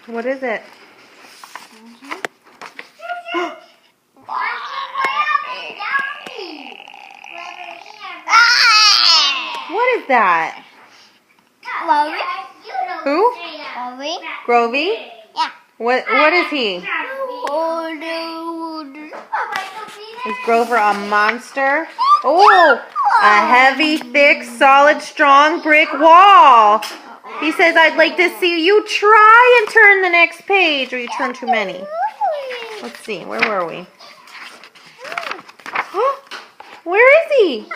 What is it? What is that? Who? Grovy? Yeah. What is he? Is Grover a monster? Oh, a heavy, thick, solid, strong brick wall. He says, I'd like to see you try and turn the next page, or you turn too many. Let's see, where were we? Where is he?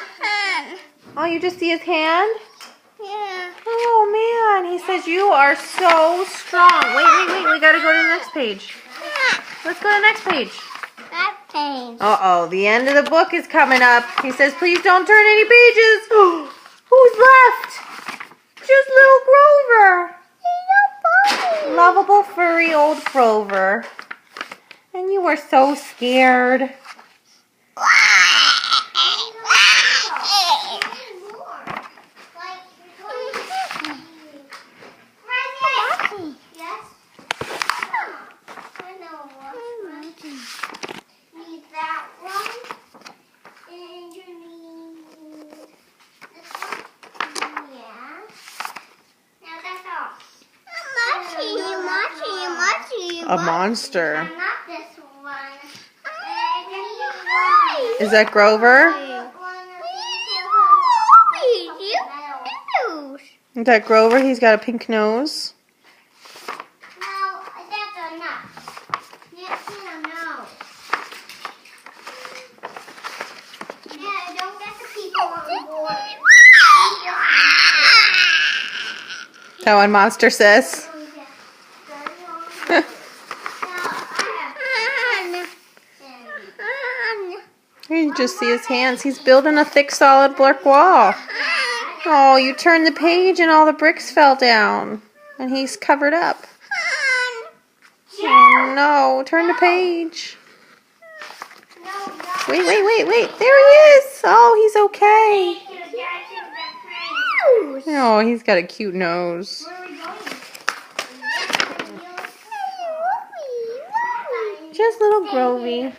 Oh, you just see his hand? Yeah. Oh, man. He says, you are so strong. Wait. We got to go to the next page. Let's go to the next page. Uh-oh, the end of the book is coming up. He says, please don't turn any pages. Who's left? Just little Grover. Lovable, furry old Grover. And you were so scared. A monster. Is that Grover? Is that Grover? He's got a pink nose. That one Monster says. You just see his hands. He's building a thick, solid brick wall. Oh, you turned the page and all the bricks fell down. And he's covered up. Oh, no. Turn the page. Wait. There he is. Oh, he's okay. Oh, he's got a cute nose. Just little Grovy.